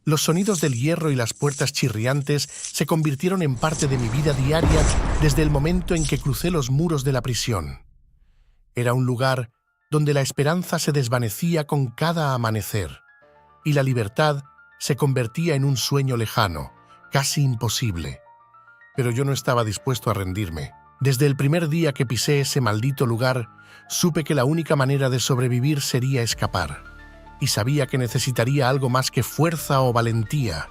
Los sonidos del hierro y las puertas chirriantes se convirtieron en parte de mi vida diaria desde el momento en que crucé los muros de la prisión. Era un lugar donde la esperanza se desvanecía con cada amanecer y la libertad se convertía en un sueño lejano, casi imposible. Pero yo no estaba dispuesto a rendirme. Desde el primer día que pisé ese maldito lugar, supe que la única manera de sobrevivir sería escapar. Y sabía que necesitaría algo más que fuerza o valentía.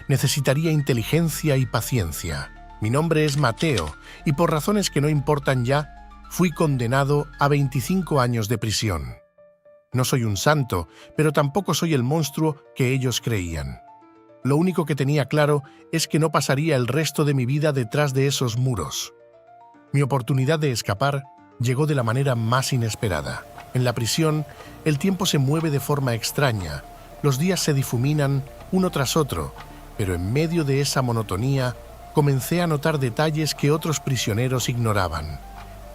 Necesitaría inteligencia y paciencia. Mi nombre es Mateo, y por razones que no importan ya, fui condenado a 25 años de prisión. No soy un santo, pero tampoco soy el monstruo que ellos creían. Lo único que tenía claro es que no pasaría el resto de mi vida detrás de esos muros. Mi oportunidad de escapar llegó de la manera más inesperada. En la prisión, el tiempo se mueve de forma extraña, los días se difuminan uno tras otro, pero en medio de esa monotonía comencé a notar detalles que otros prisioneros ignoraban.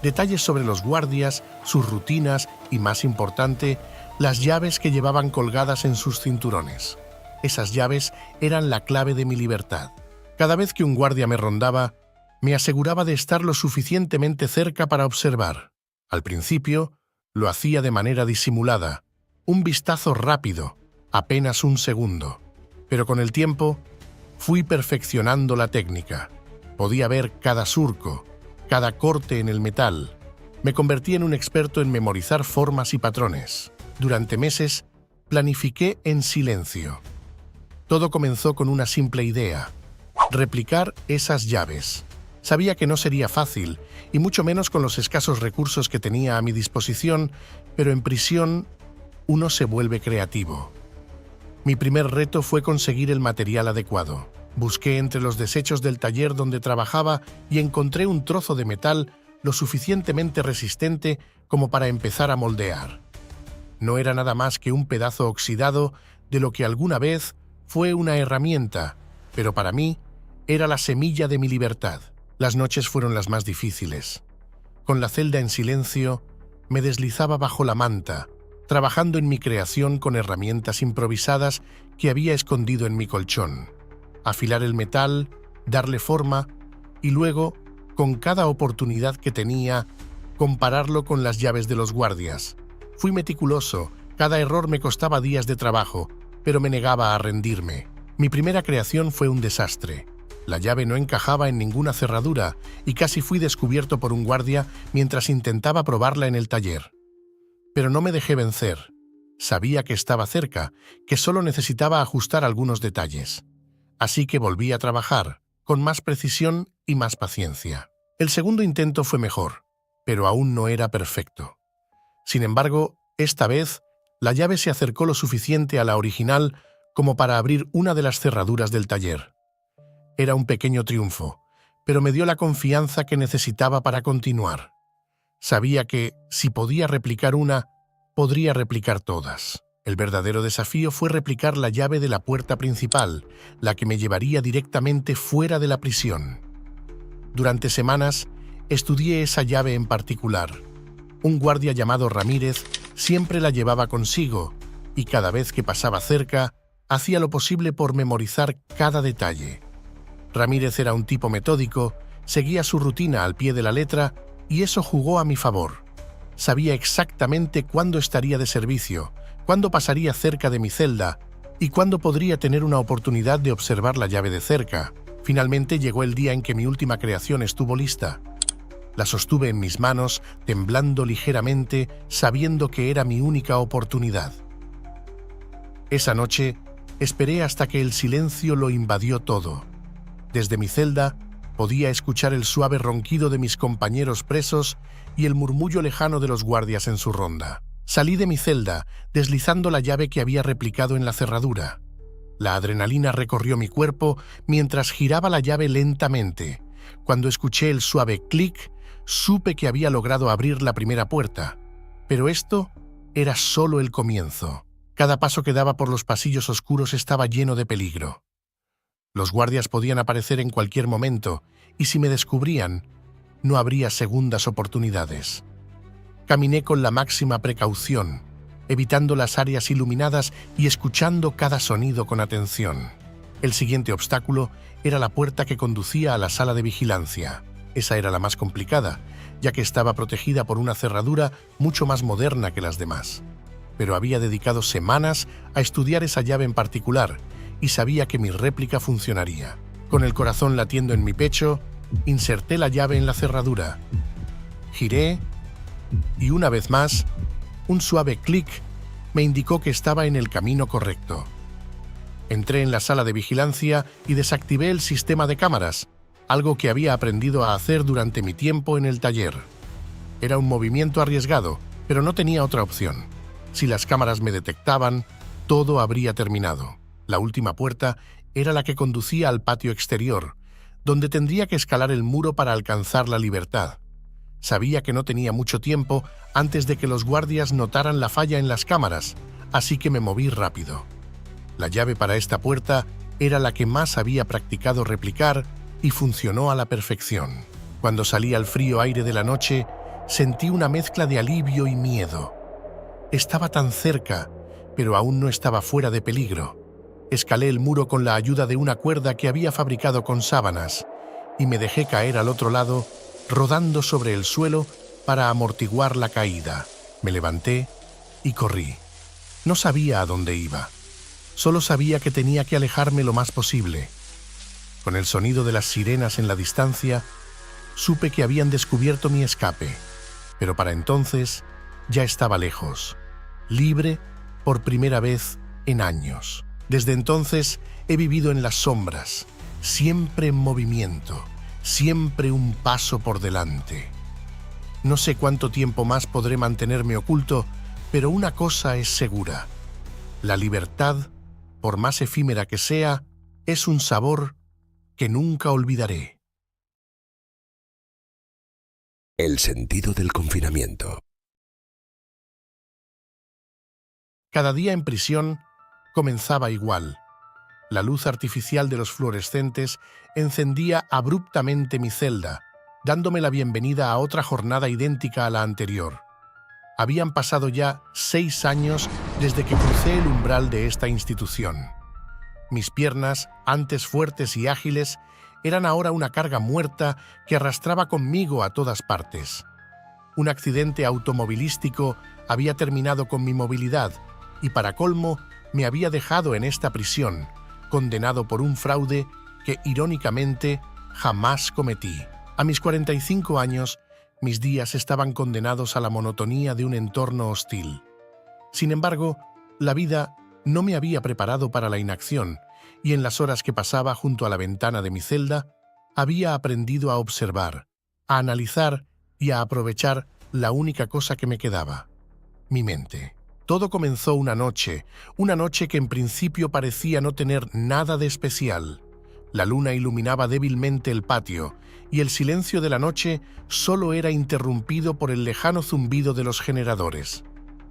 Detalles sobre los guardias, sus rutinas y, más importante, las llaves que llevaban colgadas en sus cinturones. Esas llaves eran la clave de mi libertad. Cada vez que un guardia me rondaba, me aseguraba de estar lo suficientemente cerca para observar. Al principio, lo hacía de manera disimulada, un vistazo rápido, apenas un segundo. Pero con el tiempo, fui perfeccionando la técnica. Podía ver cada surco, cada corte en el metal. Me convertí en un experto en memorizar formas y patrones. Durante meses, planifiqué en silencio. Todo comenzó con una simple idea: replicar esas llaves. Sabía que no sería fácil, y mucho menos con los escasos recursos que tenía a mi disposición, pero en prisión uno se vuelve creativo. Mi primer reto fue conseguir el material adecuado. Busqué entre los desechos del taller donde trabajaba y encontré un trozo de metal lo suficientemente resistente como para empezar a moldear. No era nada más que un pedazo oxidado de lo que alguna vez fue una herramienta, pero para mí era la semilla de mi libertad. Las noches fueron las más difíciles. Con la celda en silencio, me deslizaba bajo la manta, trabajando en mi creación con herramientas improvisadas que había escondido en mi colchón. Afilar el metal, darle forma y luego, con cada oportunidad que tenía, compararlo con las llaves de los guardias. Fui meticuloso, cada error me costaba días de trabajo, pero me negaba a rendirme. Mi primera creación fue un desastre. La llave no encajaba en ninguna cerradura y casi fui descubierto por un guardia mientras intentaba probarla en el taller. Pero no me dejé vencer. Sabía que estaba cerca, que solo necesitaba ajustar algunos detalles. Así que volví a trabajar, con más precisión y más paciencia. El segundo intento fue mejor, pero aún no era perfecto. Sin embargo, esta vez, la llave se acercó lo suficiente a la original como para abrir una de las cerraduras del taller. Era un pequeño triunfo, pero me dio la confianza que necesitaba para continuar. Sabía que, si podía replicar una, podría replicar todas. El verdadero desafío fue replicar la llave de la puerta principal, la que me llevaría directamente fuera de la prisión. Durante semanas, estudié esa llave en particular. Un guardia llamado Ramírez siempre la llevaba consigo, y cada vez que pasaba cerca, hacía lo posible por memorizar cada detalle. Ramírez era un tipo metódico, seguía su rutina al pie de la letra y eso jugó a mi favor. Sabía exactamente cuándo estaría de servicio, cuándo pasaría cerca de mi celda y cuándo podría tener una oportunidad de observar la llave de cerca. Finalmente llegó el día en que mi última creación estuvo lista. La sostuve en mis manos, temblando ligeramente, sabiendo que era mi única oportunidad. Esa noche, esperé hasta que el silencio lo invadió todo. Desde mi celda, podía escuchar el suave ronquido de mis compañeros presos y el murmullo lejano de los guardias en su ronda. Salí de mi celda, deslizando la llave que había replicado en la cerradura. La adrenalina recorrió mi cuerpo mientras giraba la llave lentamente. Cuando escuché el suave clic, supe que había logrado abrir la primera puerta. Pero esto era solo el comienzo. Cada paso que daba por los pasillos oscuros estaba lleno de peligro. Los guardias podían aparecer en cualquier momento, y si me descubrían, no habría segundas oportunidades. Caminé con la máxima precaución, evitando las áreas iluminadas y escuchando cada sonido con atención. El siguiente obstáculo era la puerta que conducía a la sala de vigilancia. Esa era la más complicada, ya que estaba protegida por una cerradura mucho más moderna que las demás. Pero había dedicado semanas a estudiar esa llave en particular y sabía que mi réplica funcionaría. Con el corazón latiendo en mi pecho, inserté la llave en la cerradura. Giré y una vez más, un suave clic me indicó que estaba en el camino correcto. Entré en la sala de vigilancia y desactivé el sistema de cámaras, algo que había aprendido a hacer durante mi tiempo en el taller. Era un movimiento arriesgado, pero no tenía otra opción. Si las cámaras me detectaban, todo habría terminado. La última puerta era la que conducía al patio exterior, donde tendría que escalar el muro para alcanzar la libertad. Sabía que no tenía mucho tiempo antes de que los guardias notaran la falla en las cámaras, así que me moví rápido. La llave para esta puerta era la que más había practicado replicar y funcionó a la perfección. Cuando salí al frío aire de la noche, sentí una mezcla de alivio y miedo. Estaba tan cerca, pero aún no estaba fuera de peligro. Escalé el muro con la ayuda de una cuerda que había fabricado con sábanas y me dejé caer al otro lado, rodando sobre el suelo para amortiguar la caída. Me levanté y corrí. No sabía a dónde iba. Solo sabía que tenía que alejarme lo más posible. Con el sonido de las sirenas en la distancia, supe que habían descubierto mi escape, pero para entonces ya estaba lejos, libre por primera vez en años. Desde entonces he vivido en las sombras, siempre en movimiento, siempre un paso por delante. No sé cuánto tiempo más podré mantenerme oculto, pero una cosa es segura: la libertad, por más efímera que sea, es un sabor que nunca olvidaré. El sentido del confinamiento. Cada día en prisión comenzaba igual. La luz artificial de los fluorescentes encendía abruptamente mi celda, dándome la bienvenida a otra jornada idéntica a la anterior. Habían pasado ya 6 años desde que crucé el umbral de esta institución. Mis piernas, antes fuertes y ágiles, eran ahora una carga muerta que arrastraba conmigo a todas partes. Un accidente automovilístico había terminado con mi movilidad y, para colmo, me había dejado en esta prisión, condenado por un fraude que, irónicamente, jamás cometí. A mis 45 años, mis días estaban condenados a la monotonía de un entorno hostil. Sin embargo, la vida no me había preparado para la inacción, y en las horas que pasaba junto a la ventana de mi celda, había aprendido a observar, a analizar y a aprovechar la única cosa que me quedaba: mi mente. Todo comenzó una noche que en principio parecía no tener nada de especial. La luna iluminaba débilmente el patio, y el silencio de la noche solo era interrumpido por el lejano zumbido de los generadores.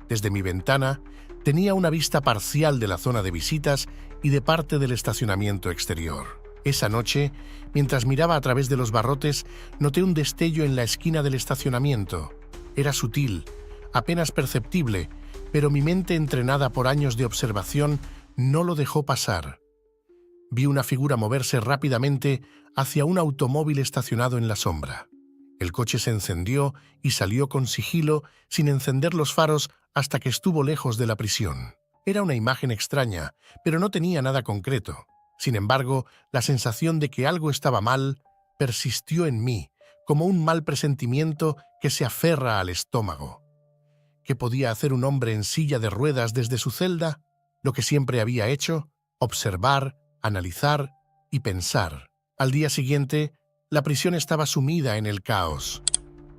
Desde mi ventana tenía una vista parcial de la zona de visitas y de parte del estacionamiento exterior. Esa noche, mientras miraba a través de los barrotes, noté un destello en la esquina del estacionamiento. Era sutil, apenas perceptible, pero mi mente, entrenada por años de observación, no lo dejó pasar. Vi una figura moverse rápidamente hacia un automóvil estacionado en la sombra. El coche se encendió y salió con sigilo, sin encender los faros, hasta que estuvo lejos de la prisión. Era una imagen extraña, pero no tenía nada concreto. Sin embargo, la sensación de que algo estaba mal persistió en mí, como un mal presentimiento que se aferra al estómago. ¿Qué podía hacer un hombre en silla de ruedas desde su celda? Lo que siempre había hecho: observar, analizar y pensar. Al día siguiente, la prisión estaba sumida en el caos.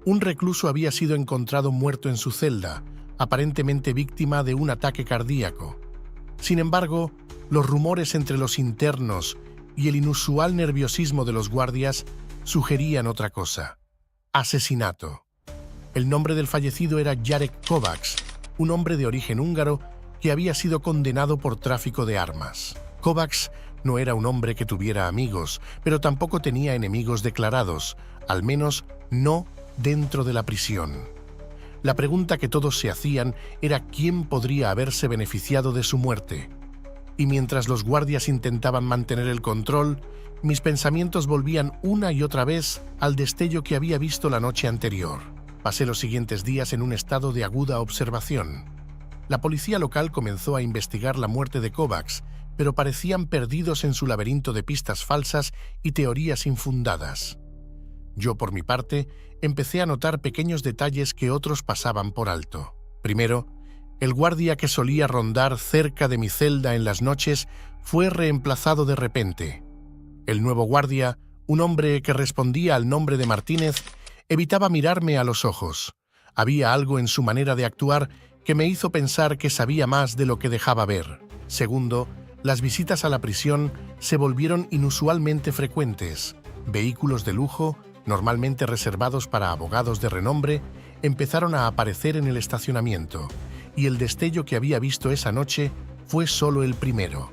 Un recluso había sido encontrado muerto en su celda, aparentemente víctima de un ataque cardíaco. Sin embargo, los rumores entre los internos y el inusual nerviosismo de los guardias sugerían otra cosa: asesinato. El nombre del fallecido era Jarek Kovacs, un hombre de origen húngaro que había sido condenado por tráfico de armas. Kovacs no era un hombre que tuviera amigos, pero tampoco tenía enemigos declarados, al menos no dentro de la prisión. La pregunta que todos se hacían era quién podría haberse beneficiado de su muerte. Y mientras los guardias intentaban mantener el control, mis pensamientos volvían una y otra vez al destello que había visto la noche anterior. Pasé los siguientes días en un estado de aguda observación. La policía local comenzó a investigar la muerte de Kovacs, pero parecían perdidos en su laberinto de pistas falsas y teorías infundadas. Yo, por mi parte, empecé a notar pequeños detalles que otros pasaban por alto. Primero, el guardia que solía rondar cerca de mi celda en las noches fue reemplazado de repente. El nuevo guardia, un hombre que respondía al nombre de Martínez, evitaba mirarme a los ojos. Había algo en su manera de actuar que me hizo pensar que sabía más de lo que dejaba ver. Segundo, las visitas a la prisión se volvieron inusualmente frecuentes. Vehículos de lujo, normalmente reservados para abogados de renombre, empezaron a aparecer en el estacionamiento, y el destello que había visto esa noche fue solo el primero.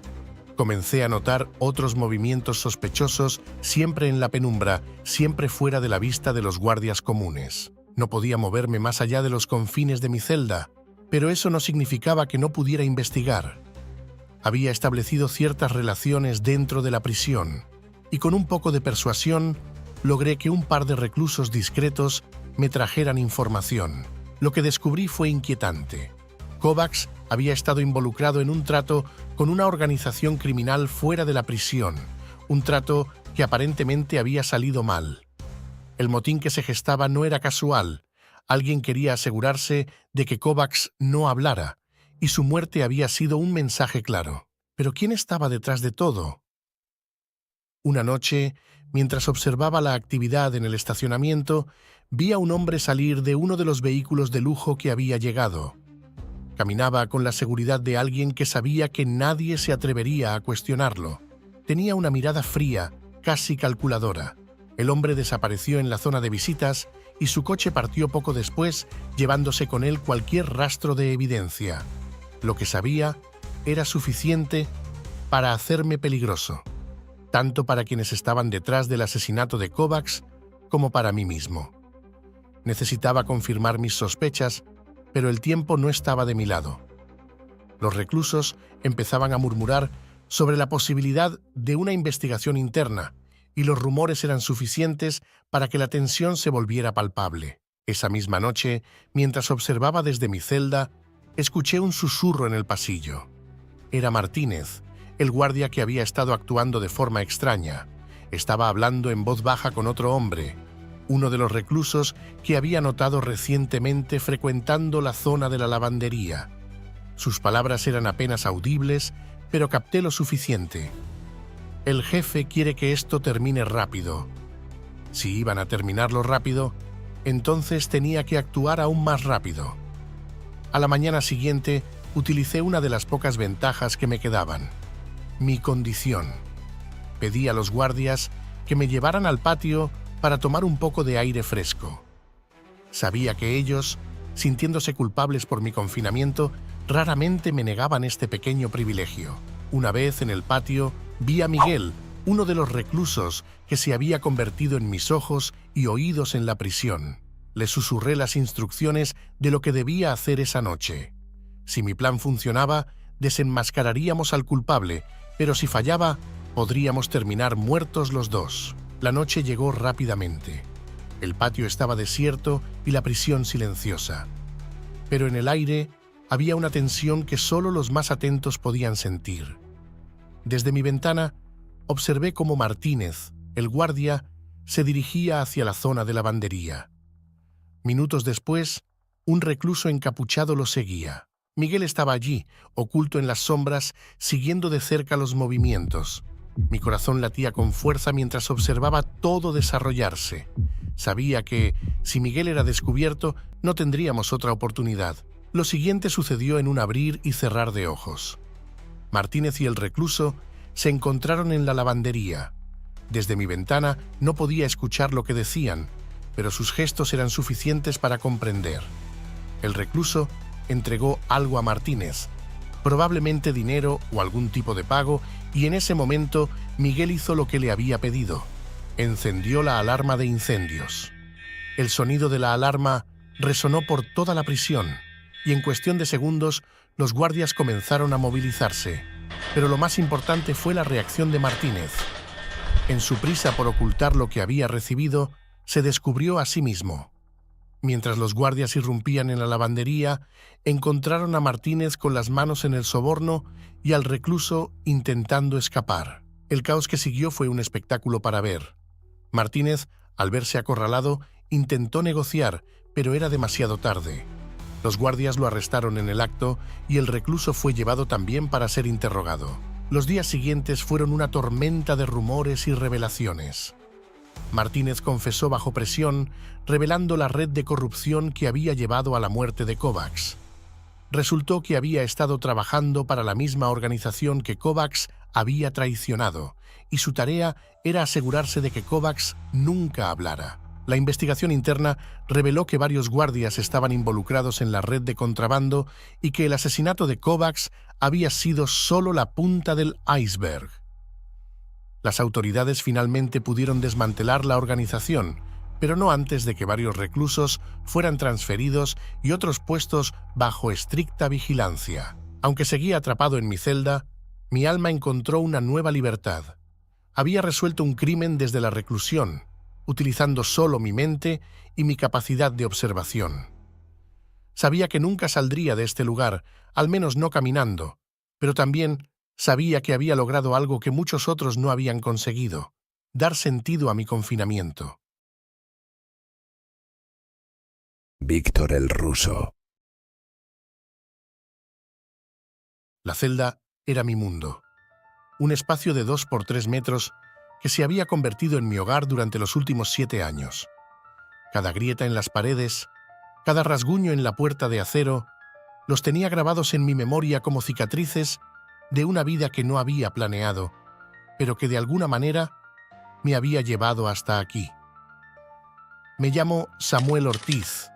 Comencé a notar otros movimientos sospechosos, siempre en la penumbra, siempre fuera de la vista de los guardias comunes. No podía moverme más allá de los confines de mi celda, pero eso no significaba que no pudiera investigar. Había establecido ciertas relaciones dentro de la prisión, y con un poco de persuasión logré que un par de reclusos discretos me trajeran información. Lo que descubrí fue inquietante. Kovacs había estado involucrado en un trato con una organización criminal fuera de la prisión, un trato que aparentemente había salido mal. El motín que se gestaba no era casual. Alguien quería asegurarse de que Kovacs no hablara, y su muerte había sido un mensaje claro. ¿Pero quién estaba detrás de todo? Una noche, mientras observaba la actividad en el estacionamiento, vi a un hombre salir de uno de los vehículos de lujo que había llegado. Caminaba con la seguridad de alguien que sabía que nadie se atrevería a cuestionarlo. Tenía una mirada fría, casi calculadora. El hombre desapareció en la zona de visitas y su coche partió poco después, llevándose con él cualquier rastro de evidencia. Lo que sabía era suficiente para hacerme peligroso, tanto para quienes estaban detrás del asesinato de Kovacs como para mí mismo. Necesitaba confirmar mis sospechas, pero el tiempo no estaba de mi lado. Los reclusos empezaban a murmurar sobre la posibilidad de una investigación interna, y los rumores eran suficientes para que la tensión se volviera palpable. Esa misma noche, mientras observaba desde mi celda, escuché un susurro en el pasillo. Era Martínez, el guardia que había estado actuando de forma extraña. Estaba hablando en voz baja con otro hombre, uno de los reclusos que había notado recientemente frecuentando la zona de la lavandería. Sus palabras eran apenas audibles, pero capté lo suficiente. El jefe quiere que esto termine rápido. Si iban a terminarlo rápido, entonces tenía que actuar aún más rápido. A la mañana siguiente, utilicé una de las pocas ventajas que me quedaban: mi condición. Pedí a los guardias que me llevaran al patio para tomar un poco de aire fresco. Sabía que ellos, sintiéndose culpables por mi confinamiento, raramente me negaban este pequeño privilegio. Una vez en el patio, vi a Miguel, uno de los reclusos que se había convertido en mis ojos y oídos en la prisión. Le susurré las instrucciones de lo que debía hacer esa noche. Si mi plan funcionaba, desenmascararíamos al culpable, pero si fallaba, podríamos terminar muertos los dos. La noche llegó rápidamente. El patio estaba desierto y la prisión silenciosa. Pero en el aire había una tensión que solo los más atentos podían sentir. Desde mi ventana, observé cómo Martínez, el guardia, se dirigía hacia la zona de lavandería. Minutos después, un recluso encapuchado lo seguía. Miguel estaba allí, oculto en las sombras, siguiendo de cerca los movimientos. Mi corazón latía con fuerza mientras observaba todo desarrollarse. Sabía que, si Miguel era descubierto, no tendríamos otra oportunidad. Lo siguiente sucedió en un abrir y cerrar de ojos. Martínez y el recluso se encontraron en la lavandería. Desde mi ventana no podía escuchar lo que decían, pero sus gestos eran suficientes para comprender. El recluso entregó algo a Martínez, probablemente dinero o algún tipo de pago, y en ese momento Miguel hizo lo que le había pedido. Encendió la alarma de incendios. El sonido de la alarma resonó por toda la prisión, y en cuestión de segundos los guardias comenzaron a movilizarse. Pero lo más importante fue la reacción de Martínez. En su prisa por ocultar lo que había recibido, se descubrió a sí mismo. Mientras los guardias irrumpían en la lavandería, encontraron a Martínez con las manos en el soborno y al recluso intentando escapar. El caos que siguió fue un espectáculo para ver. Martínez, al verse acorralado, intentó negociar, pero era demasiado tarde. Los guardias lo arrestaron en el acto y el recluso fue llevado también para ser interrogado. Los días siguientes fueron una tormenta de rumores y revelaciones. Martínez confesó bajo presión, revelando la red de corrupción que había llevado a la muerte de Kovacs. Resultó que había estado trabajando para la misma organización que Kovacs había traicionado, y su tarea era asegurarse de que Kovacs nunca hablara. La investigación interna reveló que varios guardias estaban involucrados en la red de contrabando y que el asesinato de Kovacs había sido solo la punta del iceberg. Las autoridades finalmente pudieron desmantelar la organización, pero no antes de que varios reclusos fueran transferidos y otros puestos bajo estricta vigilancia. Aunque seguía atrapado en mi celda, mi alma encontró una nueva libertad. Había resuelto un crimen desde la reclusión, utilizando solo mi mente y mi capacidad de observación. Sabía que nunca saldría de este lugar, al menos no caminando, pero también sabía que había logrado algo que muchos otros no habían conseguido: dar sentido a mi confinamiento. Víctor el Ruso. La celda era mi mundo, un espacio de 2 por 3 metros que se había convertido en mi hogar durante los últimos 7 años. Cada grieta en las paredes, cada rasguño en la puerta de acero, los tenía grabados en mi memoria como cicatrices de una vida que no había planeado, pero que de alguna manera me había llevado hasta aquí. Me llamo Samuel Ortiz,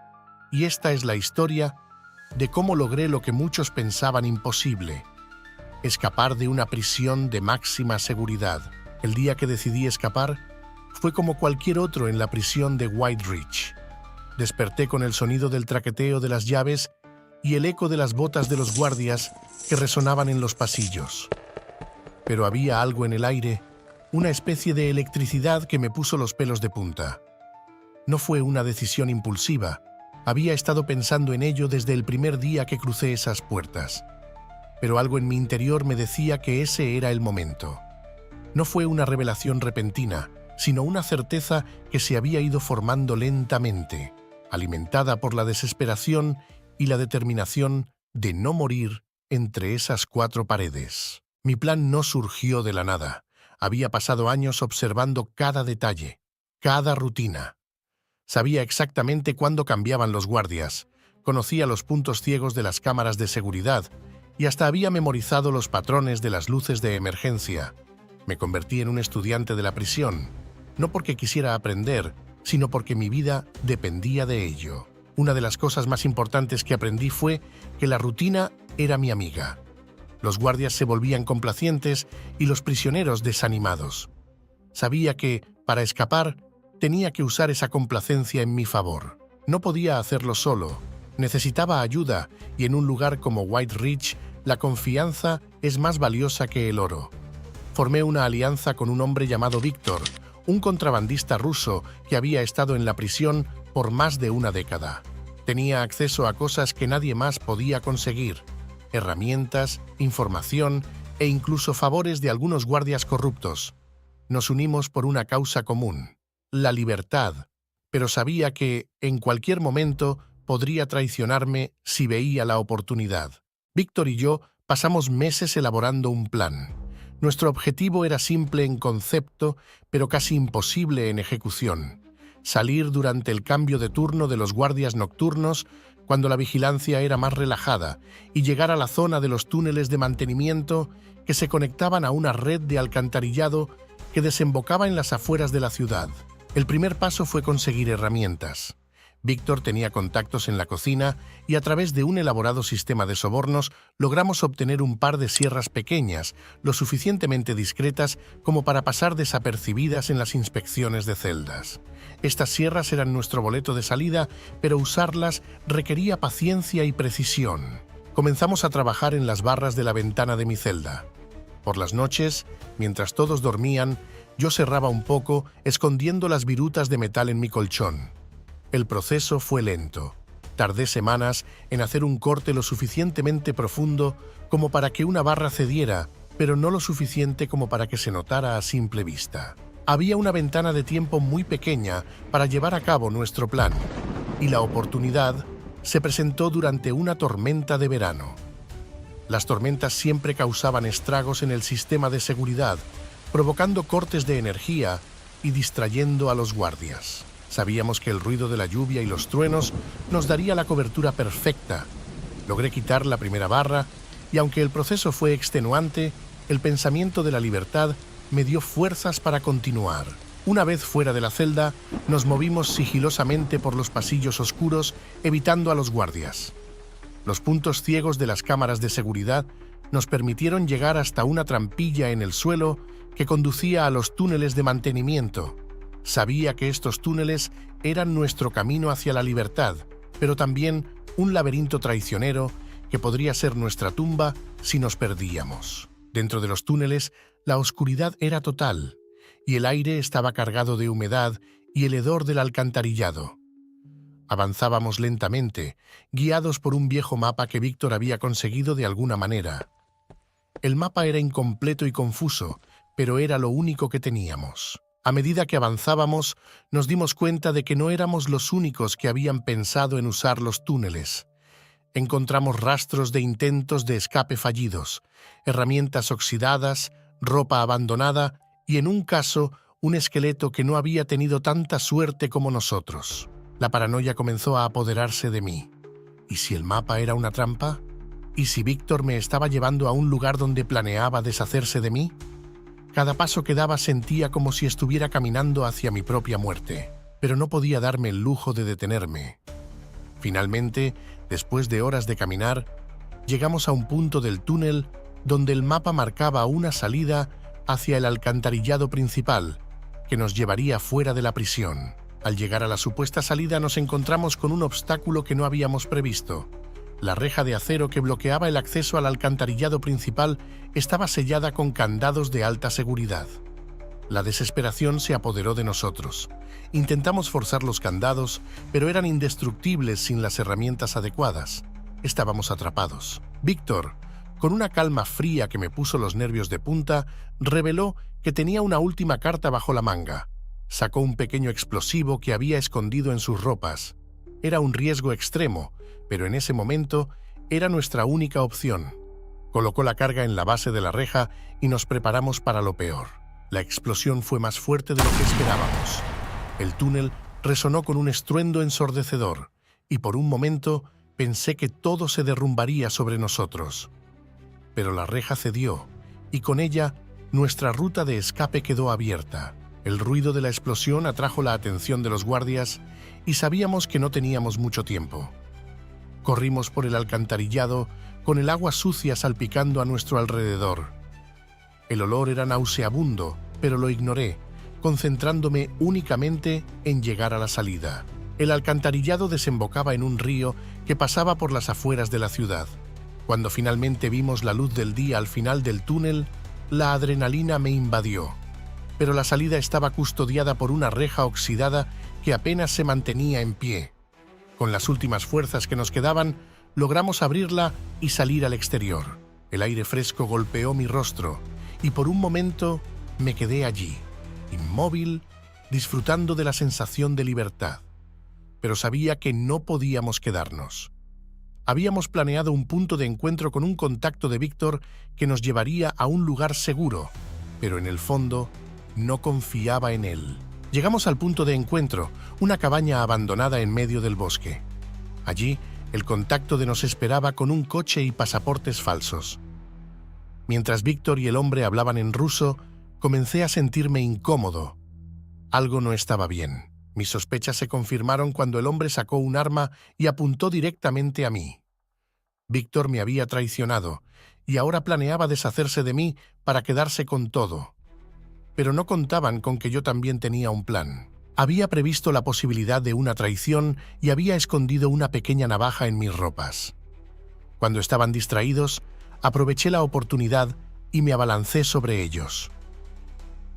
y esta es la historia de cómo logré lo que muchos pensaban imposible: escapar de una prisión de máxima seguridad. El día que decidí escapar fue como cualquier otro en la prisión de White Ridge. Desperté con el sonido del traqueteo de las llaves y el eco de las botas de los guardias que resonaban en los pasillos. Pero había algo en el aire, una especie de electricidad que me puso los pelos de punta. No fue una decisión impulsiva. Había estado pensando en ello desde el primer día que crucé esas puertas. Pero algo en mi interior me decía que ese era el momento. No fue una revelación repentina, sino una certeza que se había ido formando lentamente, alimentada por la desesperación y la determinación de no morir entre esas 4 paredes. Mi plan no surgió de la nada. Había pasado años observando cada detalle, cada rutina. Sabía exactamente cuándo cambiaban los guardias, conocía los puntos ciegos de las cámaras de seguridad y hasta había memorizado los patrones de las luces de emergencia. Me convertí en un estudiante de la prisión, no porque quisiera aprender, sino porque mi vida dependía de ello. Una de las cosas más importantes que aprendí fue que la rutina era mi amiga. Los guardias se volvían complacientes y los prisioneros desanimados. Sabía que, para escapar, tenía que usar esa complacencia en mi favor. No podía hacerlo solo. Necesitaba ayuda, y en un lugar como White Ridge, la confianza es más valiosa que el oro. Formé una alianza con un hombre llamado Víctor, un contrabandista ruso que había estado en la prisión por más de una década. Tenía acceso a cosas que nadie más podía conseguir: herramientas, información e incluso favores de algunos guardias corruptos. Nos unimos por una causa común: la libertad, pero sabía que, en cualquier momento, podría traicionarme si veía la oportunidad. Víctor y yo pasamos meses elaborando un plan. Nuestro objetivo era simple en concepto, pero casi imposible en ejecución: salir durante el cambio de turno de los guardias nocturnos, cuando la vigilancia era más relajada, y llegar a la zona de los túneles de mantenimiento que se conectaban a una red de alcantarillado que desembocaba en las afueras de la ciudad. El primer paso fue conseguir herramientas. Víctor tenía contactos en la cocina y a través de un elaborado sistema de sobornos logramos obtener un par de sierras pequeñas, lo suficientemente discretas como para pasar desapercibidas en las inspecciones de celdas. Estas sierras eran nuestro boleto de salida, pero usarlas requería paciencia y precisión. Comenzamos a trabajar en las barras de la ventana de mi celda. Por las noches, mientras todos dormían, yo cerraba un poco, escondiendo las virutas de metal en mi colchón. El proceso fue lento. Tardé semanas en hacer un corte lo suficientemente profundo como para que una barra cediera, pero no lo suficiente como para que se notara a simple vista. Había una ventana de tiempo muy pequeña para llevar a cabo nuestro plan, y la oportunidad se presentó durante una tormenta de verano. Las tormentas siempre causaban estragos en el sistema de seguridad, provocando cortes de energía y distrayendo a los guardias. Sabíamos que el ruido de la lluvia y los truenos nos daría la cobertura perfecta. Logré quitar la primera barra y aunque el proceso fue extenuante, el pensamiento de la libertad me dio fuerzas para continuar. Una vez fuera de la celda, nos movimos sigilosamente por los pasillos oscuros, evitando a los guardias. Los puntos ciegos de las cámaras de seguridad nos permitieron llegar hasta una trampilla en el suelo que conducía a los túneles de mantenimiento. Sabía que estos túneles eran nuestro camino hacia la libertad, pero también un laberinto traicionero que podría ser nuestra tumba si nos perdíamos. Dentro de los túneles, la oscuridad era total, y el aire estaba cargado de humedad y el hedor del alcantarillado. Avanzábamos lentamente, guiados por un viejo mapa que Víctor había conseguido de alguna manera. El mapa era incompleto y confuso, pero era lo único que teníamos. A medida que avanzábamos, nos dimos cuenta de que no éramos los únicos que habían pensado en usar los túneles. Encontramos rastros de intentos de escape fallidos, herramientas oxidadas, ropa abandonada y, en un caso, un esqueleto que no había tenido tanta suerte como nosotros. La paranoia comenzó a apoderarse de mí. ¿Y si el mapa era una trampa? ¿Y si Víctor me estaba llevando a un lugar donde planeaba deshacerse de mí? Cada paso que daba sentía como si estuviera caminando hacia mi propia muerte, pero no podía darme el lujo de detenerme. Finalmente, después de horas de caminar, llegamos a un punto del túnel donde el mapa marcaba una salida hacia el alcantarillado principal, que nos llevaría fuera de la prisión. Al llegar a la supuesta salida nos encontramos con un obstáculo que no habíamos previsto. La reja de acero que bloqueaba el acceso al alcantarillado principal estaba sellada con candados de alta seguridad. La desesperación se apoderó de nosotros. Intentamos forzar los candados, pero eran indestructibles sin las herramientas adecuadas. Estábamos atrapados. Víctor, con una calma fría que me puso los nervios de punta, reveló que tenía una última carta bajo la manga. Sacó un pequeño explosivo que había escondido en sus ropas. Era un riesgo extremo, pero en ese momento era nuestra única opción. Colocó la carga en la base de la reja y nos preparamos para lo peor. La explosión fue más fuerte de lo que esperábamos. El túnel resonó con un estruendo ensordecedor y por un momento pensé que todo se derrumbaría sobre nosotros. Pero la reja cedió y con ella nuestra ruta de escape quedó abierta. El ruido de la explosión atrajo la atención de los guardias y sabíamos que no teníamos mucho tiempo. Corrimos por el alcantarillado con el agua sucia salpicando a nuestro alrededor. El olor era nauseabundo, pero lo ignoré, concentrándome únicamente en llegar a la salida. El alcantarillado desembocaba en un río que pasaba por las afueras de la ciudad. Cuando finalmente vimos la luz del día al final del túnel, la adrenalina me invadió. Pero la salida estaba custodiada por una reja oxidada que apenas se mantenía en pie. Con las últimas fuerzas que nos quedaban, logramos abrirla y salir al exterior. El aire fresco golpeó mi rostro y por un momento me quedé allí, inmóvil, disfrutando de la sensación de libertad. Pero sabía que no podíamos quedarnos. Habíamos planeado un punto de encuentro con un contacto de Víctor que nos llevaría a un lugar seguro, pero en el fondo no confiaba en él. Llegamos al punto de encuentro, una cabaña abandonada en medio del bosque. Allí, el contacto de nos esperaba con un coche y pasaportes falsos. Mientras Víctor y el hombre hablaban en ruso, comencé a sentirme incómodo. Algo no estaba bien. Mis sospechas se confirmaron cuando el hombre sacó un arma y apuntó directamente a mí. Víctor me había traicionado y ahora planeaba deshacerse de mí para quedarse con todo. Pero no contaban con que yo también tenía un plan. Había previsto la posibilidad de una traición y había escondido una pequeña navaja en mis ropas. Cuando estaban distraídos, aproveché la oportunidad y me abalancé sobre ellos.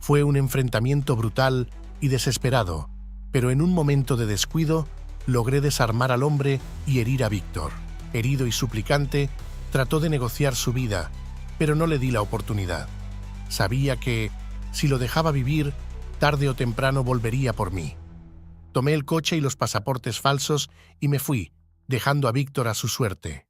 Fue un enfrentamiento brutal y desesperado, pero en un momento de descuido logré desarmar al hombre y herir a Víctor. Herido y suplicante, trató de negociar su vida, pero no le di la oportunidad. Sabía que, si lo dejaba vivir, tarde o temprano volvería por mí. Tomé el coche y los pasaportes falsos y me fui, dejando a Víctor a su suerte.